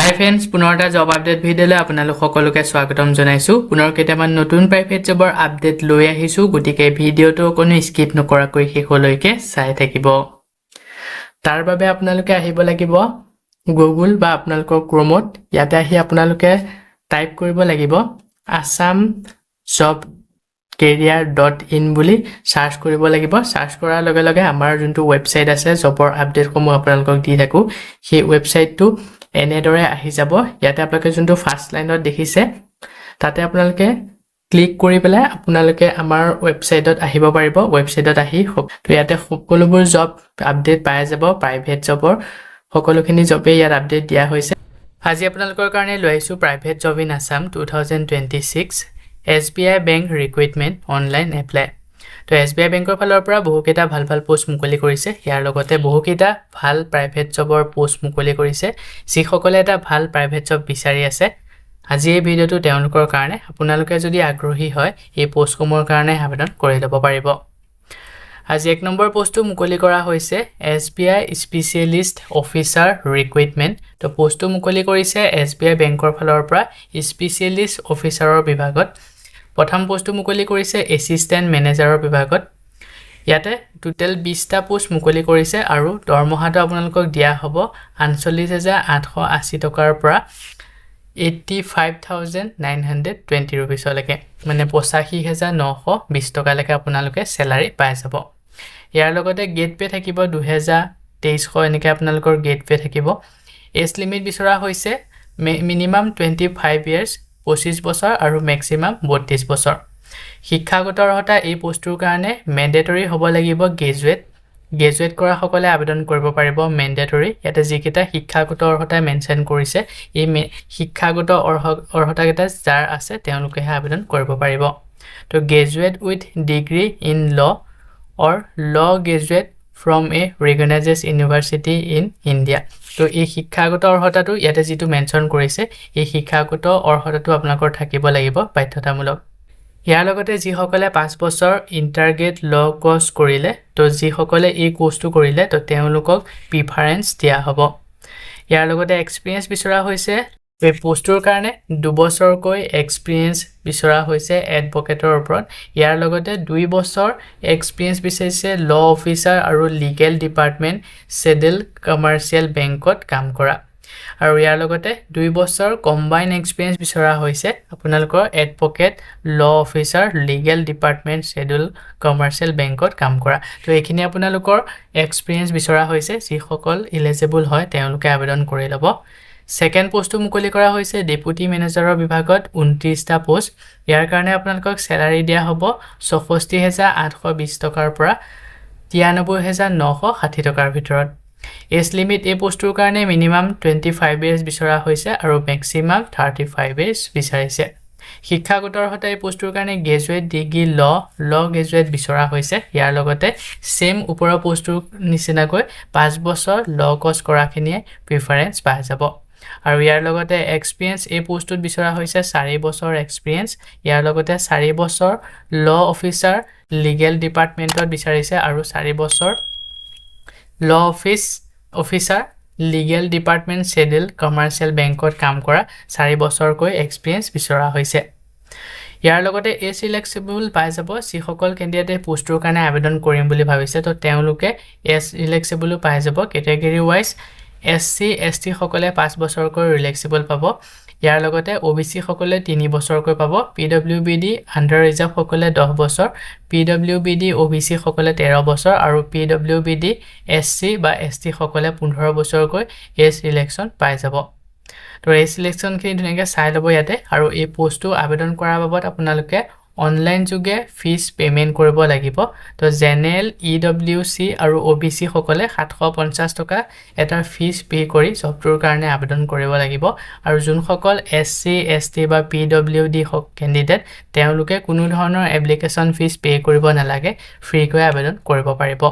হাই friends, পুনৰ এটা job update ভিডিঅ'লৈ আপোনালোক সকলোকে স্বাগতম জনাইছোঁ। পুনৰ কেইটামান নতুন প্ৰাইভেট জবৰ আপডেট লৈ আহিছোঁ, গতিকে ভিডিঅ'টো কোনো স্কিপ নকৰাকৈ শেষলৈকে চাই থাকিব। তাৰ বাবে আপোনালোকে আহিব লাগিব গুগল বা আপোনালোকৰ ক্ৰমত। ইয়াতে আহি আপোনালোকে টাইপ কৰিব লাগিব assam job career.in বুলি সাৰ্চ কৰিব লাগিব। সাৰ্চ কৰাৰ লগে লগে আমাৰ যোনটো ৱেবছাইট আছে জবৰ আপডেটসমূহ আপোনালোকক দি থাকোঁ, সেই ৱেবছাইটটো এনেদৰে আহি যাব। ইয়াতে আপোনালোকে যোনটো ফাৰ্ষ্ট লাইনত দেখিছে তাতে আপোনালোকে ক্লিক কৰি পেলাই আপোনালোকে আমাৰ ৱেবছাইটত আহিব পাৰিব। ৱেবছাইটত আহি তো ইয়াতে সকলোবোৰ জব আপডেট পাই যাব। প্ৰাইভেট জবৰ সকলোখিনি জবেই ইয়াত আপডেট দিয়া হৈছে। আজি আপোনালোকৰ কাৰণে লৈ আহিছোঁ private job in Assam 2026 SBI bank recruitment online apply. তো SBI বেংকৰ ফালৰ পৰা বহুকেইটা ভাল পোষ্ট মুকলি কৰিছে। ইয়াৰ লগতে বহুকেইটা ভাল প্ৰাইভেট জবৰ পোষ্ট মুকলি কৰিছে। যিসকলে এটা ভাল প্ৰাইভেট জব বিচাৰি আছে, আজি এই ভিডিঅ'টো তেওঁলোকৰ কাৰণে। আপোনালোকে যদি আগ্ৰহী হয় এই পোষ্টসমূহৰ কাৰণে আবেদন কৰি ল'ব পাৰিব। আজি 1 নম্বৰ পোষ্টটো মুকলি কৰা হৈছে SBI স্পেচিয়েলিষ্ট অফিচাৰ ৰিক্ৰুইটমেণ্ট। তো পোষ্টটো মুকলি কৰিছে SBI বেংকৰ ফালৰ পৰা স্পেচিয়েলিষ্ট অফিচাৰৰ বিভাগত। প্ৰথম পোষ্টটো মুকলি কৰিছে এছিষ্টেণ্ট মেনেজাৰৰ বিভাগত। ইয়াতে টোটেল 20টা পোষ্ট মুকলি কৰিছে আৰু দৰমহাটো আপোনালোকক দিয়া হ'ব 39,880 টকাৰ পৰা 85,920 ৰুপিছলৈকে, মানে 85,920 টকালৈকে আপোনালোকে চেলাৰী পাই যাব। ইয়াৰ লগতে গেট পে থাকিব 2,2300 এনেকৈ আপোনালোকৰ গেট পে থাকিব। এজ লিমিট বিচৰা হৈছে মিনিমাম 25 ইয়াৰ্ছ 25 বছৰ আৰু মেক্সিমাম 32 বছৰ। শিক্ষাগত অৰ্হতা এই পোষ্টটোৰ কাৰণে মেণ্ডেটৰী হ'ব লাগিব গ্ৰেজুৱেট কৰাসকলে আবেদন কৰিব পাৰিব। মেণ্ডেটৰী ইয়াতে যিকেইটা শিক্ষাগত অৰ্হতা মেনশ্যন কৰিছে, এই শিক্ষাগত অৰ্হতাকেইটা যাৰ আছে তেওঁলোকেহে আবেদন কৰিব পাৰিব। তো graduate with degree in law অৰ ল graduate from A recognised university in India. তো এই শিক্ষাগত অৰ্হতাটো ইয়াতে যিটো মেনশ্যন কৰিছে, এই শিক্ষাগত অৰ্হতাটো আপোনালোকৰ থাকিব লাগিব বাধ্যতামূলক। ইয়াৰ লগতে যিসকলে 5 বছৰ ইণ্টাৰগ্ৰেড ল কোৰ্চ কৰিলে, তো যিসকলে এই কোৰ্চটো কৰিলে তো তেওঁলোকক প্ৰিফাৰেঞ্চ দিয়া হ'ব। ইয়াৰ লগতে এক্সপিৰিয়েঞ্চ বিচৰা হৈছে। এই পোষ্টটোৰ কাৰণে 2 বছৰকৈ এক্সপিৰিয়েঞ্চ বিচৰা হৈছে এডভকেটৰ ওপৰত। ইয়াৰ লগতে 2 বছৰ এক্সপিৰিয়েঞ্চ বিচাৰিছে ল অফিচাৰ আৰু লিগেল ডিপাৰ্টমেণ্ট চেডিল কমাৰ্চিয়েল বেংকত কাম কৰা। আৰু ইয়াৰ লগতে 2 বছৰ কম্বাইন এক্সপিৰিয়েঞ্চ বিচৰা হৈছে আপোনালোকৰ এডভকেট ল officer legal department schedule commercial বেংকত কাম কৰা। তো এইখিনি আপোনালোকৰ এক্সপিৰিয়েঞ্চ বিচৰা হৈছে। যিসকল ইলিজিবল হয় তেওঁলোকে আবেদন কৰি ল'ব। ছেকেণ্ড পোষ্টটো মুকলি কৰা হৈছে ডেপুটি মেনেজাৰৰ বিভাগত 29টা পোষ্ট। ইয়াৰ কাৰণে আপোনালোকক চেলাৰী দিয়া হ'ব 64,820 টকাৰ পৰা 93,960 টকাৰ ভিতৰত। এজ লিমিট এই পোষ্টটোৰ কাৰণে মিনিমাম 25 ইয়াৰ্ছ বিচৰা হৈছে আৰু মেক্সিমাম 35 ইয়াৰ্ছ বিচাৰিছে। শিক্ষাগত অৰ্হতা এই পোষ্টটোৰ কাৰণে গ্ৰেজুৱেট ডিগ্ৰী ল গ্ৰেজুৱেট বিচৰা হৈছে। ইয়াৰ লগতে ছেম ওপৰৰ পোষ্টটোৰ নিচিনাকৈ 5 বছৰ ল কোৰ্চ কৰাখিনিয়ে প্ৰিফাৰেঞ্চ পাই যাব। আৰু ইয়াৰ লগতে এক্সপিৰিয়েঞ্চ এই পোষ্টটোত বিচৰা হৈছে 4 বছৰ এক্সপিৰিয়েঞ্চ। ইয়াৰ লগতে 4 বছৰ ল অফিচাৰ লিগেল ডিপাৰ্টমেণ্টত বিচাৰিছে আৰু 4 বছৰ ল officer legal department schedule commercial বেংকত কাম কৰা 4 বছৰকৈ এক্সপিৰিয়েঞ্চ বিচৰা হৈছে। ইয়াৰ লগতে এজ ইলেক্সিবল পাই যাব। যিসকল কেণ্ডিডেটে পোষ্টটোৰ কাৰণে আবেদন কৰিম বুলি ভাবিছে তো তেওঁলোকে এজ ইলেক্সিবলো পাই যাব। কেটেগৰী ৱাইজ SC ST সকলে 5 বছৰকৈ ৰিলেক্সিবল পাব। ইয়াৰ লগতে OBC সকলে 3 বছৰকৈ পাব। PWBD আণ্ডাৰ ৰিজাৰ্ভ সকলে 10 বছৰ, PWBD OBC সকলে 13 বছৰ আৰু PWBD SC বা ST সকলে 15 বছৰকৈ এজ ইলেকশ্যন পাই যাব। তো এই চিলেকশ্যনখিনি ধুনীয়াকৈ চাই ল'ব ইয়াতে। আৰু এই পোষ্টটো আবেদন কৰাৰ বাবদ আপোনালোকে অনলাইন যোগে ফিজ পে'মেণ্ট কৰিব লাগিব। তো জেনেৰেল EWC আৰু OBC সকলে 750 টকা এটা ফিজ পে' কৰি জবটোৰ কাৰণে আবেদন কৰিব লাগিব। আৰু যোনসকল SC ST বা PWD কেণ্ডিডেট তেওঁলোকে কোনো ধৰণৰ এপ্লিকেশ্যন ফিজ পে' কৰিব নালাগে, ফ্ৰীকৈ আবেদন কৰিব পাৰিব।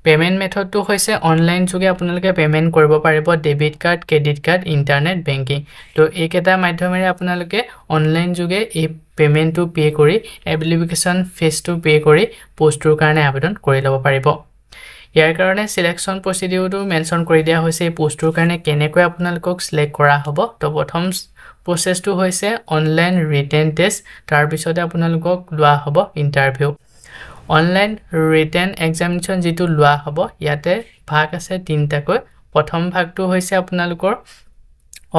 পে'মেণ্ট মেথডটো হৈছে অনলাইন যোগে আপোনালোকে পে'মেণ্ট কৰিব পাৰিব। Debit card, credit card, internet banking. তো এইকেইটা মাধ্যমেৰে আপোনালোকে অনলাইন যোগে এই পে'মেণ্টটো পে' কৰি এপ্লিকেশ্যন ফিজটো পে' কৰি পোষ্টটোৰ কাৰণে আবেদন কৰি ল'ব পাৰিব। ইয়াৰ কাৰণে সিলেকশন প্ৰসিডিউৰটো মেনশন কৰি দিয়া হৈছে এই পোষ্টৰ কাৰণে কেনেকৈ আপোনালোকক সিলেক্ট কৰা হ'ব তো প্ৰথম প্ৰসেছটো হৈছে অনলাইন ৰিটেন টেষ্ট তাৰ পিছতে আপোনালোকক লোৱা হ'ব ইন্টাৰভিউ অনলাইন ৰিটেন এক্সামিনেশ্যন যেটো লোৱা হ'ব ইয়াতে ভাগ আছে তিনটাকৈ প্ৰথম ভাগটো হৈছে আপোনালোকৰ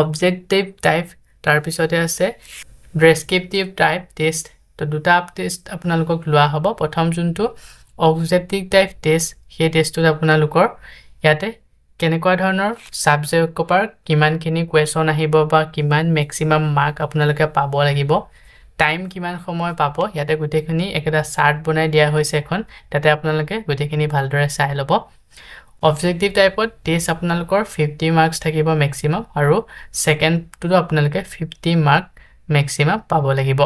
অবজেক্টিভ টাইপ তাৰ পিছতে আছে ডেসক্ৰিপটিভ টাইপ টেষ্ট তো দুটা টেষ্ট আপোনালোকক লোৱা হ'ব প্ৰথম যোনটো অবজেক্টিভ টাইপ টেষ্ট সেই টেষ্টটো আপোনালোকৰ ইয়াতে কেনেকুৱা ধৰণৰ সাবজেক্ট কভাৰ কিমানখিনি কোৱেশ্চন আহিব বা কিমান ম্যাক্সিমাম মাৰ্ক আপোনালোকে পাব লাগিব টাইম কিমান সময় পাব ইয়াতে গুটেখিনি একটা চাৰ্ট বনাই দিয়া হৈছে এখন তাতে আপোনালোকে গুটেখিনি ভালদৰে চাই ল'ব অবজেক্টিভ টাইপত টেষ্ট আপোনালোকৰ 50 মাৰ্কস থাকিব ম্যাক্সিমাম আৰু সেকেন্ডটো আপোনালোকে 50 মাৰ্ক ম্যাক্সিমাম পাব লাগিব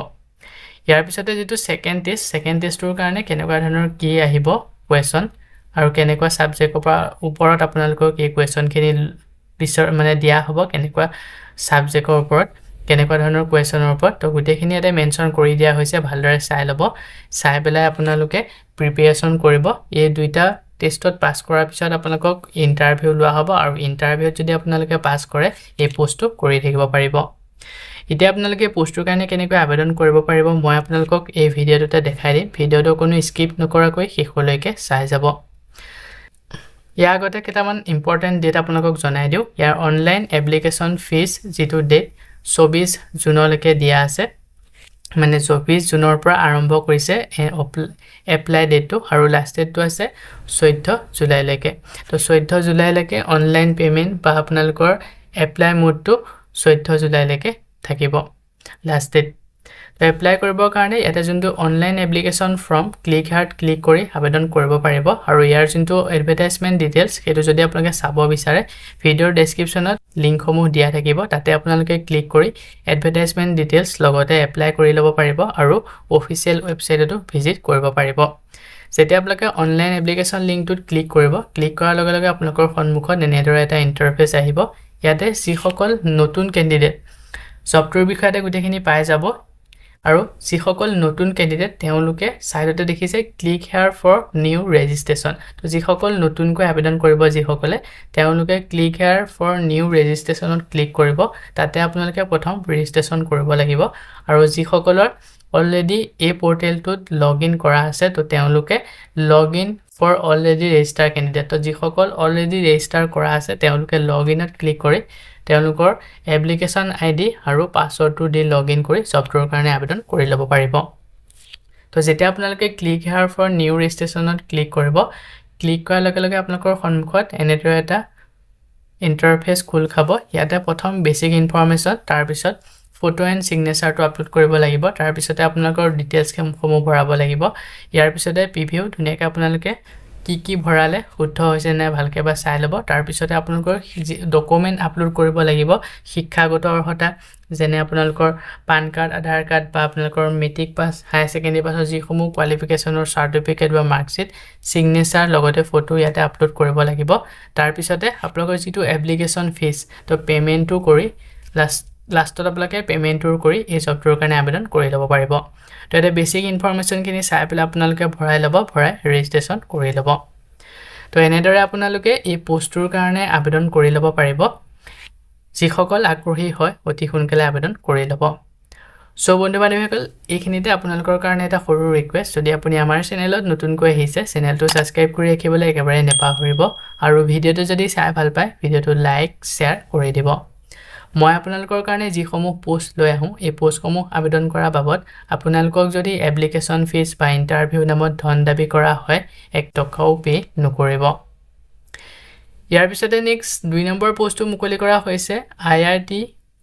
ইয়াৰ পিছতে যেটো সেকেন্ড টেষ্টৰ কাৰণে কেনেকুৱা ধৰণৰ কি আহিব কোৱেশ্চন আৰু কেনেকুৱা সাবজেক্ট ওপৰত আপোনালোকক এই কোৱেশ্চনখিনি মানে দিয়া হ'ব কেনেকুৱা সাবজেক্টৰ ওপৰত কেনেকুৱা ধৰণৰ কোৱেশ্চনৰ ওপৰত তো গুটেখিনি এটা মেনশন কৰি দিয়া হৈছে ভালদৰে চাই ল'ব চাই পেলাই আপোনালোকে প্ৰিপাৰেচন কৰিব এই দুইটা টেষ্টত পাস কৰাৰ পিছত আপোনালোকক ইন্টাৰভিউ লোৱা হ'ব আৰু ইন্টাৰভিউত যদি আপোনালোকে পাস কৰে এই পোষ্টটো কৰি থাকিব পাৰিব এতিয়া আপোনালোকে পোষ্টৰ কাৰণে কেনেকৈ আবেদন কৰিব পাৰিব মই আপোনালোকক এই ভিডিঅ'টোতে দেখাই দিম ভিডিঅ'টো কোনো স্কিপ নকৰাকৈ শেষলৈকে চাই যাব ইয়াৰ আগতে কেইটামান ইম্পৰ্টেন্ট ডেট আপোনালোকক জনাই দিও ইয়াৰ অনলাইন এপ্লিকেশন ফিজ যেটো ডেট 24 জুনলৈকে দিয়া আছে মানে 24 জুনৰ পৰা আৰম্ভ কৰিছে এপ্লাই ডেটটো আৰু লাষ্ট ডেটটো আছে 14 জুলাইলৈকে তো 14 জুলাইলৈকে অনলাইন পেমেন্ট বা আপোনালোকৰ এপ্লাই মোডটো 14 জুলাইলৈকে থাকিব লাষ্ট ডেট তো এপ্লাই কৰিবৰ কাৰণে এটা যোনটো online application form click heart click কৰি আবেদন কৰিব পাৰিব আৰু ইয়াৰ যোনটো এডভাৰটাইজমেন্ট ডিটেইলছ সেইটো যদি আপোনালোকে চাব বিচাৰে ভিডিঅ'ৰ ডেসক্ৰিপচনত লিংকসমূহ দিয়া থাকিব তাতে আপোনালোকে ক্লিক কৰি এডভাৰটাইজমেন্ট ডিটেইলছ লগতে এপ্লাই কৰি ল'ব পাৰিব আৰু অফিচিয়েল ৱেবছাইটতো ভিজিট কৰিব পাৰিব যেতিয়া আপোনালোকে অনলাইন এপ্লিকেশন লিংকটোত ক্লিক কৰিব ক্লিক কৰাৰ লগে লগে আপোনালোকৰ সন্মুখত এনেদৰে এটা ইন্টাৰফেস আহিব ইয়াতে যিসকল নতুন ক্যান্ডিডেট জবটোৰ বিষয়তে গুটেখিনি পাই যাব আৰু যিসকল নতুন ক্যান্ডিডেট তেওঁলোকে সাইডতে দেখিছে click here for new registration তো যিসকল নতুনকৈ আবেদন কৰিব যিসকলে তেওঁলোকে ক্লিক হিয়াৰ ফৰ নিউ ৰেজিষ্ট্ৰেচনত ক্লিক কৰিব তাতে আপোনালোকে প্ৰথম ৰেজিষ্ট্ৰেচন কৰিব লাগিব আৰু যিসকলৰ অলৰেডি এই পোৰ্টেলটোত লগইন কৰা আছে তো তেওঁলোকে login for already register candidate তো যিসকল অলৰেডি ৰেজিষ্টাৰ কৰা আছে তেওঁলোকে লগইনত ক্লিক কৰি তেওঁলোকৰ এপ্লিকেশন আইডি আৰু পাছৱৰ্ডটো দি লগইন কৰি জবটোৰ কাৰণে আবেদন কৰি ল'ব পাৰিব তো যেতিয়া আপোনালোকে ক্লিক হিয়াৰ ফৰ নিউ ৰেজিষ্ট্ৰেচনত ক্লিক কৰিব ক্লিক কৰাৰ লগে লগে আপোনালোকৰ সন্মুখত এনেদৰে এটা ইন্টাৰফেস খোল খাব ইয়াতে প্ৰথম বেসিক ইনফৰমেশন তাৰ পিছত ফটো এণ্ড সিগনেচাৰটো আপলোড কৰিব লাগিব তাৰ পিছতে আপোনালোকৰ ডিটেইলছ সমূহ ভৰাব লাগিব ইয়াৰ পিছতে প্ৰিভিউ ধুনীয়াকৈ আপোনালোকে কি ভৰালে শুদ্ধ হৈছে নে ভালকে বা চাই ল'ব তাৰ পিছতে আপোনালোকৰ ডকুমেন্ট আপলোড কৰিব লাগিব শিক্ষাগত অৰ্হতা যেনে আপোনালোকৰ পান কাৰ্ড আধাৰ কাৰ্ড বা আপোনালোকৰ মেট্ৰিক পাছ হাই সেকেন্ডাৰী পাছৰ যিসমূহ কোৱালিফিকেশনৰ সাৰ্টিফিকেট বা মাৰ্কশিট সিগনেচাৰ লগতে ফটো ইয়াতে আপলোড কৰিব লাগিব তাৰ পিছতে আপোনালোকৰ যেটো এপ্লিকেশন ফিজ তো পেমেন্টটো কৰি লাষ্টত আপোনালোকে পেমেন্টটো কৰি এই জবটোৰ কাৰণে আবেদন কৰি ল'ব পাৰিব তো এটা বেসিক ইনফৰমেশনখিনি চাই পেলাই আপোনালোকে ভৰাই ল'ব ভৰাই ৰেজিষ্ট্ৰেচন কৰি ল'ব তো এনেদৰে আপোনালোকে এই পোষ্টটোৰ কাৰণে আবেদন কৰি ল'ব পাৰিব যিসকল আগ্ৰহী হয় অতি সোনকালে আবেদন কৰি ল'ব সো বন্ধু-বান্ধৱীসকল এইখিনিতে আপোনালোকৰ কাৰণে এটা সৰু ৰিকুৱেষ্ট যদি আপুনি আমাৰ চেনেলত নতুনকৈ আহিছে চেনেলটো সাবস্ক্ৰাইব কৰি ৰাখিবলৈ একেবাৰে নেপাহৰিব আৰু ভিডিঅটো যদি চাই ভাল পায় ভিডিঅটো লাইক শেয়াৰ কৰি দিব মই আপোনালোকৰ কাৰণে যিসমূহ পোষ্ট লৈ আহো এই পোষ্টসমূহ আবেদন কৰা বাবদ আপোনালোকক যদি এপ্লিকেশন ফিজ বা ইন্টাৰভিউ নামত ধন দাবী কৰা হয় 1 টকাও পে নকৰিব ইয়াৰ পিছতে নেক্সট 2 নম্বৰ পোষ্টটো মুকলি কৰা হৈছে IIT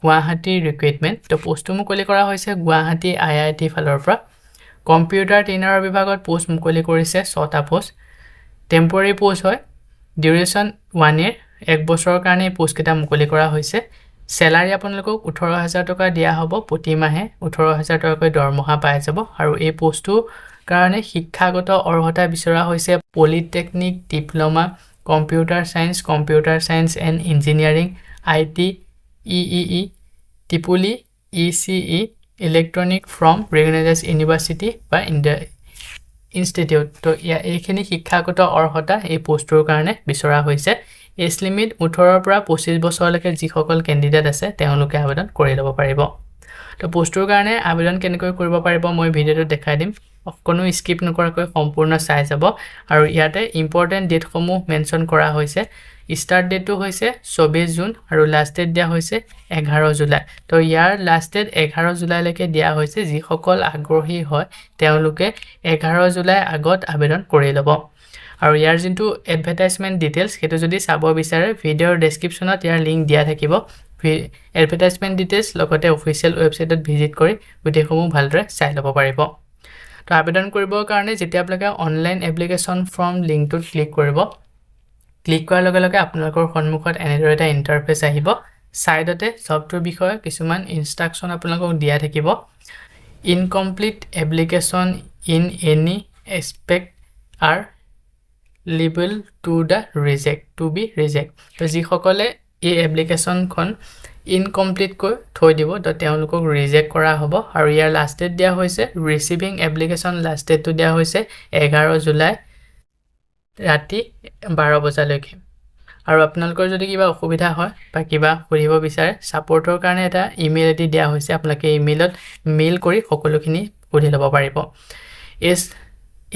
গুৱাহাটী ৰিক্ৰুটমেন্ট তো পোষ্টটো মুকলি কৰা হৈছে গুৱাহাটী IIT ফালৰ পৰা কম্পিউটাৰ ট্ৰেইনাৰৰ বিভাগত পোষ্ট মুকলি কৰিছে 6টা পোষ্ট টেম্পৰাৰী পোষ্ট হয় ডিউৰেচন 1 ইয়াৰ 1 বছৰৰ কাৰণে পোষ্ট কেটা মুকলি কৰা হৈছে Salary আপোনালোকক 18000 টকা দিয়া হ'ব প্ৰতি মাহে 18000 টকাকৈ দৰমহা পাই যাব আৰু এই পোষ্টটো কাৰণে শিক্ষাগত অৰ্হতা বিচৰা হৈছে polytechnic diploma computer science and engineering IT EEE টিপুলি ECE electronic from recognised university বা ইনষ্টিটিউট তো এইখিনি শিক্ষাগত অৰ্হতা এই পোষ্টটোৰ কাৰণে বিচৰা হৈছে এজ লিমিট 18 পৰা 25 বছৰলৈকে যিসকল কেণ্ডিডেট আছে তেওঁলোকে আবেদন কৰি ল'ব পাৰিব তো পোষ্টটোৰ কাৰণে আবেদন কেনেকৈ কৰিব পাৰিব মই ভিডিঅ'টো দেখাই দিম কোনো স্কিপ নকৰাকৈ সম্পূৰ্ণ চাই যাব আৰু ইয়াতে ইম্পৰ্টেন্ট ডেটসমূহ মেনশ্যন কৰা হৈছে স্টাৰ্ট ডেটটো হৈছে 24 জুন আৰু লাষ্ট ডেট দিয়া হৈছে 11 জুলাই তো ইয়াৰ লাষ্ট ডেট 11 জুলাইলৈকে দিয়া হৈছে যিসকল আগ্ৰহী হয় তেওঁলোকে 11 জুলাই আগত আবেদন কৰি ল'ব আৰু ইয়াৰ যোনটো এডভাৰটাইজমেন্ট ডিটেইলছ সেইটো যদি চাব বিচাৰে ভিডিঅ'ৰ ডেসক্ৰিপচনত ইয়াৰ লিংক দিয়া থাকিব এডভাৰটাইজমেন্ট ডিটেইলছ লগতে অফিচিয়েল ৱেবছাইটত ভিজিট কৰি গোটেইসমূহ ভালদৰে চাই ল'ব পাৰিব তো আবেদন কৰিবৰ কাৰণে যেতিয়া আপোনালোকে অনলাইন এপ্লিকেশ্যন ফৰ্ম লিংকটোত ক্লিক কৰিব ক্লিক কৰাৰ লগে লগে আপোনালোকৰ সন্মুখত এনেদৰে এটা ইন্টাৰফেচ আহিব সাইডতে জবটোৰ বিষয়ে কিছুমান ইনষ্ট্ৰাকচন আপোনালোকক দিয়া থাকিব incomplete application in any aspect R liable to the reject to be reject তো যিসকলে এই এপ্লিকেশ্যনখন ইনকমপ্লিট কৈ থৈ দিব তো তেওঁলোকক ৰিজেক্ট কৰা হ'ব আৰু ইয়াৰ লাষ্ট ডেট দিয়া হৈছে ৰিসিভিং এপ্লিকেশ্যন লাষ্ট ডেটটো দিয়া হৈছে 11 জুলাই ৰাতি 12 বজালৈকে আৰু আপোনালোকৰ যদি কিবা অসুবিধা হয় বা কিবা সুধিব বিচাৰে সাপোৰ্টৰ কাৰণে এটা ইমেইল আইডি দিয়া হৈছে আপোনালোকে ইমেইলত মেইল কৰি সকলোখিনি সুধি ল'ব পাৰিব এছ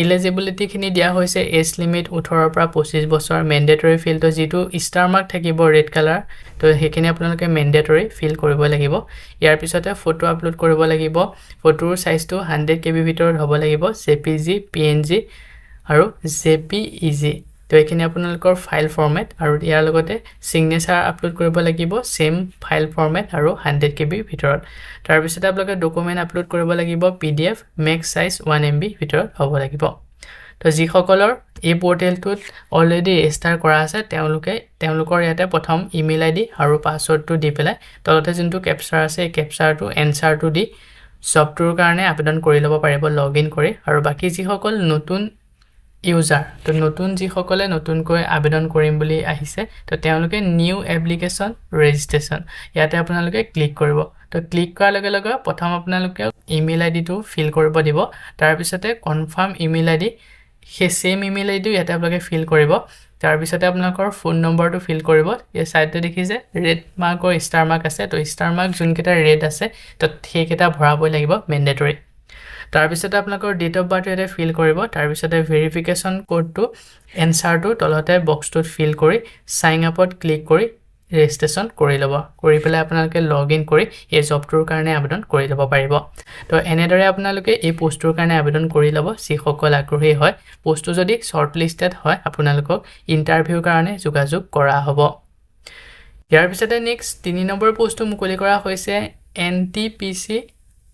এলিজিবিলিটি খিনি দিয়া হৈছে এজ লিমিট 18 পৰা 25 বছৰ মেন্ডেটৰি ফিল্ড যেটো ষ্টাৰ মাৰ্ক থাকিব ৰেড কালাৰ তো হেখিনি আপোনালোকে মেন্ডেটৰি ফিল কৰিব লাগিব ইয়াৰ পিছতে ফটো আপলোড কৰিব লাগিব ফটোৰ সাইজটো 100 KB ভিতৰত হ'ব লাগিব জেপিজি পিএনজি আৰু জেপিইজি তো এখিনি আপোনালোকৰ ফাইল ফৰমেট আৰু ইয়াৰ লগতে সিগনেচাৰ আপলোড কৰিব লাগিব সেম ফাইল ফৰমেট আৰু 100 KB ভিতৰত তাৰ পিছতে আপোনালোকে ডকুমেন্ট আপলোড কৰিব লাগিব পিডিএফ মেক্স সাইজ 1 MB ভিতৰত হ'ব লাগিব তো যিসকলৰ এই পোৰ্টেলটোত অলৰেডি ৰেজিষ্টাৰ কৰা আছে তেওঁলোকৰ ইয়াতে প্ৰথম ইমেইল আইডি আৰু পাছৱৰ্ডটো দি পেলাই তলতে যোনটো ক্যাপচাৰ আছে এই ক্যাপচাৰটো এনসাৰটো দি জবটোৰ কাৰণে আবেদন কৰি ল'ব পাৰিব লগইন কৰি আৰু বাকি যিসকল নতুন ইউজাৰ তো নতুন যিসকলে নতুনকৈ আবেদন কৰিম বুলি আহিছে তো তেওঁলোকে নিউ এপ্লিকেশ্যন ৰেজিষ্ট্ৰেচন ইয়াতে আপোনালোকে ক্লিক কৰিব তো ক্লিক কৰাৰ লগে লগে প্ৰথম আপোনালোকে ইমেইল আইডিটো ফিল কৰিব দিব তাৰ পিছতে কনফাৰ্ম ইমেইল আইডি সেই সেম ইমেইল আইডি ইয়াতে আপোনালোকে ফিল কৰিব তাৰ পিছতে আপোনালোকৰ ফোন নম্বৰটো ফিল কৰিব এই সাইডতে দেখিছে ৰেড মাৰ্কৰ ষ্টাৰ মাৰ্ক আছে তো ষ্টাৰ মাৰ্ক যোনকেইটা ৰেড আছে তো সেইকেইটা ভৰাবই লাগিব মেন্ডেটৰি তাৰ পিছতে আপোনালোকৰ ডেট অফ বাৰ্থ এতে ফিল কৰিব তাৰ পিছতে ভেৰিফিকেশ্যন কোডটো এনসাৰটো তলতে বক্সটোত ফিল কৰি সাইন আপত ক্লিক কৰি ৰেজিষ্ট্ৰেচন কৰি ল'ব কৰি পেলাই আপোনালোকে লগইন কৰি এই জবটোৰ কাৰণে আবেদন কৰি ল'ব পাৰিব তো এনেদৰে আপোনালোকে এই পোষ্টটোৰ কাৰণে আবেদন কৰি ল'ব যিসকল আগ্ৰহী হয় পোষ্টটো যদি শৰ্ট লিষ্টেড হয় আপোনালোকক ইন্টাৰভিউৰ কাৰণে যোগাযোগ কৰা হ'ব ইয়াৰ পিছতে নেক্সট 3 নম্বৰ পোষ্টটো মুকলি কৰা হৈছে এনটিপিসি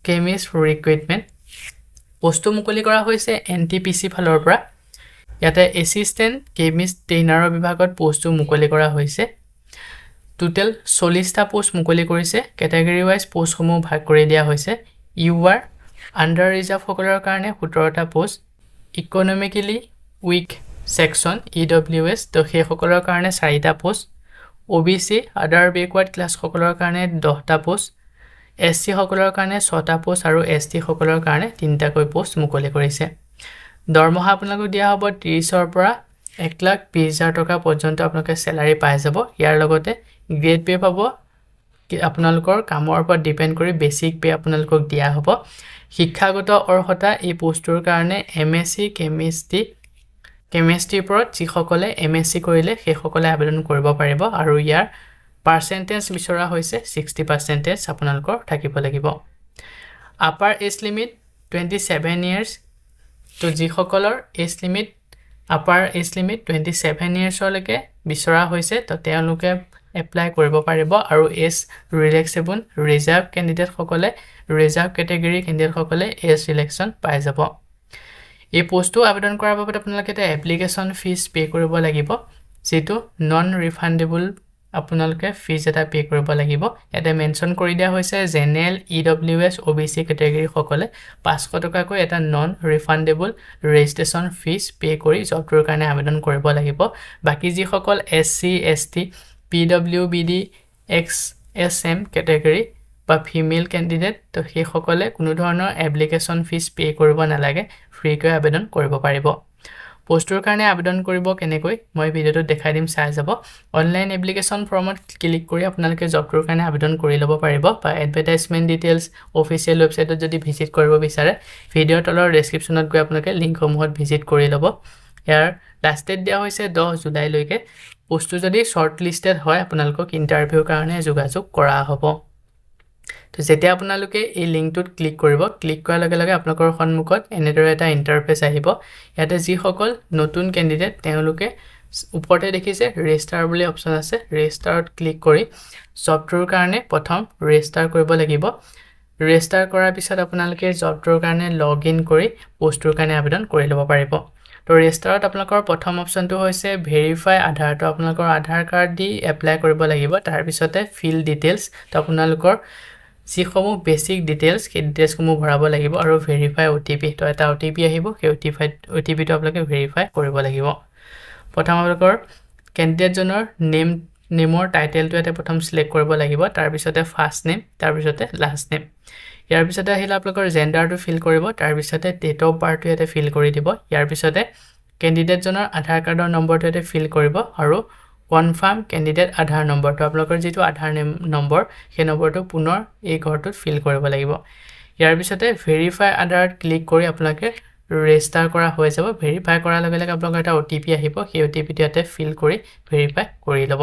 কেমিষ্ট ৰিক্ৰুটমেন্ট পোষ্টটো মুকলি কৰা হৈছে এনটিপিসি ফালৰ পৰা ইয়াতে এসিস্টেন্ট কেমিষ্ট ট্ৰেইনাৰৰ বিভাগত পোষ্টটো মুকলি কৰা হৈছে টোটাল 40টা পোষ্ট মুকলি কৰিছে ক্যাটাগৰী ওয়াইজ পোষ্টসমূহ ভাগ কৰি দিয়া হৈছে ইউআৰ আন্ডাৰ ৰিজাৰ্ভ সকলৰ কাৰণে 17টা post economically weak section EWS তো সেই সকলৰ কাৰণে 4টা post OBC other backward class সকলৰ কাৰণে 10টা পোষ্ট এসসি সকলৰ কাৰণে 6টা পোষ্ট আৰু এসটি সকলৰ কাৰণে 3টাকৈ পোষ্ট মুকলি কৰিছে দৰমহা আপোনালোকক দিয়া হ'ব 30ৰ পৰা 1,20,000 টকা পৰ্যন্ত আপোনালোকে স্যালাৰি পাই যাব ইয়াৰ লগতে গ্ৰেড পে পাব আপোনালোকৰ কামৰ ওপৰত ডিপেন্ড কৰি বেসিক পে আপোনালোকক দিয়া হ'ব শিক্ষাগত অৰ্হতা এই পোষ্টটোৰ কাৰণে এমএসসি কেমিষ্ট্ৰি ওপৰত যিসকলে এমএসসি কৰিলে সেই সকলে আবেদন কৰিব পাৰিব আৰু ইয়াৰ পাৰ্চেন্টেজ বিচৰা হৈছে 60% আপোনালোকৰ থাকিব লাগিব আপাৰ এজ লিমিট 27 ইয়াৰ্স তো যিসকলৰ age limit upper age limit 27 ইয়াৰ্সলৈকে বিচৰা হৈছে তো তেওঁলোকে এপ্লাই কৰিব পাৰিব আৰু এজ ৰিলেক্সেবল ৰিজাৰ্ভ ক্যান্ডিডেট সকলে ৰিজাৰ্ভ ক্যাটাগৰী ক্যান্ডিডেট সকলে এজ ৰিলেক্সন পাই যাব এই পোষ্টটো আবেদন কৰাৰ বাবে আপোনালোকে এটা এপ্লিকেশ্যন ফিজ পে কৰিব লাগিব যেটো নন ৰিফান্ডেবল আপোনালোকে ফিজ এটা পে কৰিব লাগিব এটা মেনশন কৰি দিয়া হৈছে জেনেৰেল ইডব্লিউএছ ওবিসি ক্যাটাগৰী সকলে 500 টকাকৈ এটা নন ৰিফান্ডেবল ৰেজিষ্ট্ৰেচন ফিজ পে কৰি জবটোৰ কাৰণে আবেদন কৰিব লাগিব বাকি যি সকল এসসি এসটি পিডব্লিউবিডি এক্সএসএম ক্যাটাগৰী বা ফিমেল ক্যান্ডিডেট তো সেই সকলে কোনো ধৰণৰ এপ্লিকেশন ফিজ পে কৰিব নালাগে ফ্ৰীকৈ আবেদন কৰিব পাৰিব পোষ্টৰ কাৰণে আবেদন কৰিব কেনেকৈ মই ভিডিওটো দেখাই দিম চাই যাব অনলাইন এপ্লিকেশন ফৰ্মত ক্লিক কৰি আপোনালোকে জবটোৰ কাৰণে আবেদন কৰি ল'ব পাৰিব বা এডভাৰটাইজমেন্ট ডিটেইলছ অফিচিয়েল ৱেবছাইটত যদি ভিজিট কৰিব বিচাৰে ভিডিওৰ তলৰ ডেসক্ৰিপচনত গৈ আপোনালোকে লিংকসমূহত ভিজিট কৰি ল'ব ইয়াৰ লাষ্ট ডেট দিয়া হৈছে 10 জুলাই লৈকে পোষ্টটো যদি শৰ্ট লিস্টেড হয় আপোনালোকক ইন্টাৰভিউৰ কাৰণে যোগাযোগ কৰা হ'ব তো যেতিয়া আপোনালোকে এই লিংকটোত ক্লিক কৰিব ক্লিক কৰাৰ লগে লগে আপোনালোকৰ সন্মুখত এনেদৰে এটা ইন্টাৰফেস আহিব ইয়াতে যি সকল নতুন ক্যান্ডিডেট তেওঁলোকে ওপৰতে দেখিছে ৰেজিষ্টাৰ বুলি অপচন আছে ৰেজিষ্টাৰত ক্লিক কৰি জবটোৰ কাৰণে প্ৰথম ৰেজিষ্টাৰ কৰিব লাগিব ৰেজিষ্টাৰ কৰাৰ পিছত আপোনালোকে জবটোৰ কাৰণে লগইন কৰি পোষ্টৰ কাৰণে আবেদন কৰি ল'ব পাৰিব তো ৰেজিষ্টাৰত আপোনালোকৰ প্ৰথম অপচনটো হৈছে ভেৰিফাই আধাৰ তো আপোনালোকৰ আধাৰ কাৰ্ড দি এপ্লাই কৰিব লাগিব তাৰ পিছতে ফিল ডিটেইলছ তো আপোনালোকৰ যিসমূহ বেসিক ডিটেইলছ সেই ডিটেইলছসমূহ ভৰাব লাগিব আৰু ভেৰিফাই ওটিপি তো এটা ওটিপি আহিব সেই ওটিপিটো আপোনালোকে ভেৰিফাই কৰিব লাগিব প্ৰথম আপোনালোকৰ ক্যান্ডিডেটজনৰ নেমৰ টাইটেলটো এটা প্ৰথম সিলেক্ট কৰিব লাগিব তাৰ পিছতে ফাৰ্ষ্ট নেম তাৰ পিছতে লাষ্ট নেম ইয়াৰ পিছতে আহিলা আপোনালোকৰ জেন্ডাৰটো ফিল কৰিব তাৰ পিছতে ডেট অফ বাৰ্থটো এটা ফিল কৰি দিব ইয়াৰ পিছতে ক্যান্ডিডেটজনৰ আধাৰ কাৰ্ডৰ নম্বৰটো এটা ফিল কৰিব আৰু কনফাৰ্ম ক্যান্ডিডেট আধাৰ নম্বৰটো আপোনালোকৰ যেটো আধাৰ নম্বৰ সেই নম্বৰটো পুনৰ এই ঘৰটোত ফিল কৰিব লাগিব ইয়াৰ পিছতে ভেৰিফাই আধাৰত ক্লিক কৰি আপোনালোকে ৰেজিষ্টাৰ কৰা হৈ যাব ভেৰিফাই কৰাৰ লগে লগে আপোনালোকৰ এটা ওটিপি আহিব সেই ওটিপিটো ইয়াতে ফিল কৰি ভেৰিফাই কৰি ল'ব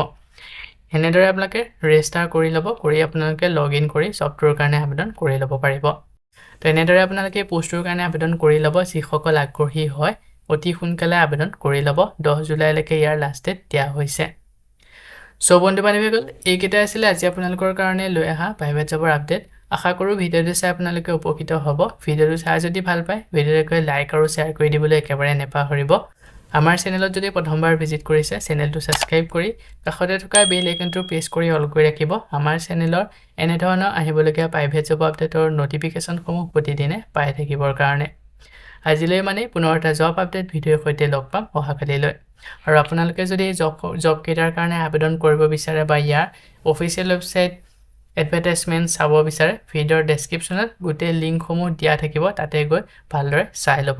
এনেদৰে আপোনালোকে ৰেজিষ্টাৰ কৰি ল'ব কৰি আপোনালোকে লগইন কৰি জবটোৰ কাৰণে আবেদন কৰি ল'ব পাৰিব তো এনেদৰে আপোনালোকে পোষ্টৰ কাৰণে আবেদন কৰি ল'ব যিসকল আগ্ৰহী হয় অতি সোনকালে আবেদন কৰি ল'ব 10 জুলাইলৈকে ইয়াৰ লাষ্ট ডেট দিয়া হৈছে সো বন্ধু বান্ধৱীসকল এইকেইটা আছিল আজি আপোনালোকৰ কাৰণে লৈ আহা প্ৰাইভেট জবৰ আপডেট আশা কৰো ভিডিওটো চাই আপোনালোকে উপকৃত হ'ব ভিডিওটো চাই যদি ভাল পায় ভিডিওটো লাইক আৰু শেয়াৰ কৰি দিবলৈ একেবাৰে নেপাহৰিব আমাৰ চেনেলত যদি প্ৰথমবাৰ ভিজিট কৰিছে চেনেলটো সাবস্ক্ৰাইব কৰি কাষতে থকা বেল আইকনটো প্ৰেছ কৰি অল কৰি ৰাখিব আমাৰ চেনেলৰ এনে ধৰণৰ আহিবলগীয়া প্ৰাইভেট জব আপডেটৰ নটিফিকেশনসমূহ প্ৰতিদিনে পাই থাকিবৰ কাৰণে আজিলৈ মানে পুনৰ এটা জব আপডেট ভিডিওৰ সৈতে লগ পাম অহাকালিলৈ আৰু আপোনালোকে যদি জব কেটাৰ কাৰণে আবেদন কৰিব বিচাৰে বা ইয়াৰ অফিচিয়েল ৱেবছাইট এডভাৰটাইজমেন্ট চাব বিচাৰে ভিডিওৰ ডেসক্ৰিপচনত গোটেই লিংকসমূহ দিয়া থাকিব তাতে গৈ ভালদৰে চাই ল'ব